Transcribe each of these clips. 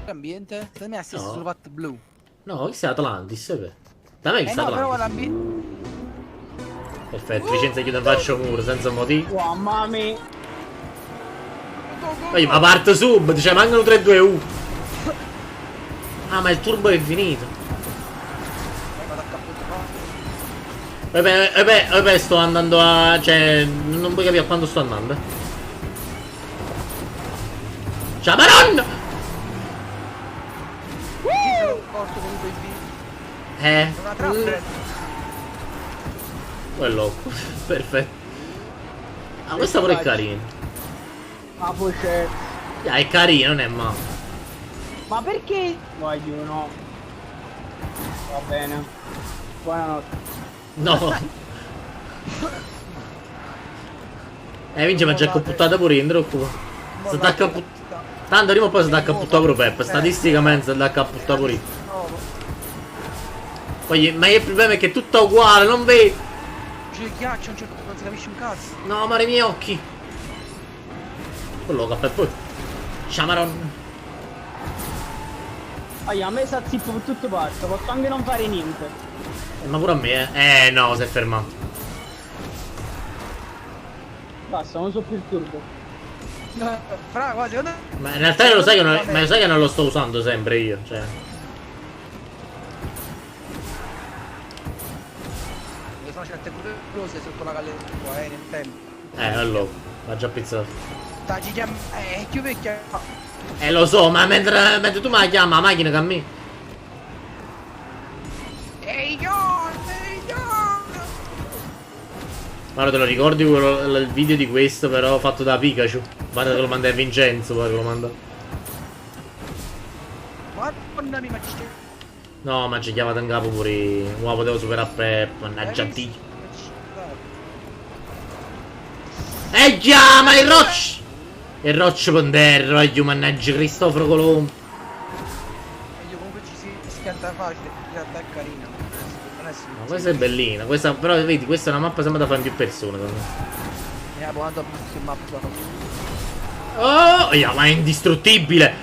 Ambiente? Da me assist No. sono fatto blu. No, questo è Atlantis, Da me che sta No, però Atlantis. l'ambiente. Perfetto, Vicenza chiude il faccio muro senza motivo. Mamma mia. Ma parte sub, cioè mancano 3-2 U. Ah, ma il turbo è finito. Vado a cappotto qua. Vabbè, sto andando a... Cioè, non puoi capire a quando sto andando. Ciao, madonna! Ci sono porto comunque il video. Una trappola. Quello. Perfetto. Ah, questa pure è carina. Ma poi c'è. È carino, non è male. Ma perché? Voglio no. Va bene. Buonanotte. No. Vince, ma c'è computtata pure in troppo. Tanto prima o poi si dà capputtata pure Pep. Statisticamente si dà capputtata pure. Poi, ma il problema è che è tutto uguale, non vedi? C'è il ghiaccio, non si capisce un cazzo. No, ma i miei occhi. Quello che poi. Ciamaron. A me sta zippo per tutto parto, posso anche non fare niente. Ma pure a me, no, si è fermato. Basta, non so più il turbo. Fra, guarda, secondo me. Ma in realtà lo sai che non, ma lo sai che non lo sto usando sempre io, cioè. Ci sono certe cose sotto la gallina qua, nel tempo. Allora, l'ha già pizzato. Dai, ci chiama. Più vecchia. Lo so, ma mentre tu mi la chiami la macchina che a me. Ehi, John! Guarda, te lo ricordi il video di questo però fatto da Pikachu? Guarda che lo mandai a Vincenzo, guarda che lo manda. Madonna mia, ma ci stai. No, ma ci chiamate in capo pure io. Ma potevo superare Pep, mannaggia Dio. Già, ma il Roach! Il Roach Ponderro, mannaggia Cristoforo Colombo. Io comunque ci si schianta facile, in realtà è carina. Non è Ma questa è bellina, questa, però vedi, questa è una mappa sembra da fare in più persone. Mi ha provato a buttare in mappa. Oh, ma è indistruttibile!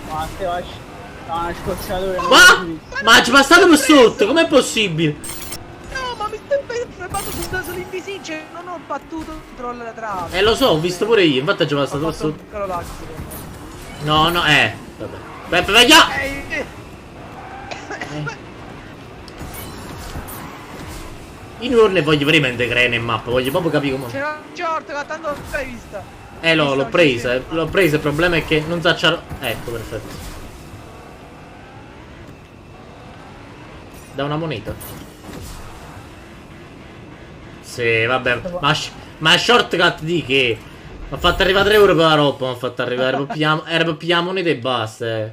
Ma te va una scocciatura. Ma ci passato per sotto, com'è possibile? No, ma mi stai fermato sul naso l'invisibile, non ho battuto contro la trave. Lo so, ho visto pure io, infatti ci è passato per sotto. No, vabbè. Peppe, vai già! Io non ne voglio veramente creare in mappa, voglio proprio capire come. C'era un short che tanto l'hai vista. L'ho presa, il problema è che non sacciaro. Ecco, perfetto. Da una moneta. Sì, vabbè, ma shortcut di che? Mi ha fatto arrivare 3 euro per la roba, mi ha fatto arrivare, era per pigliare moneta e basta,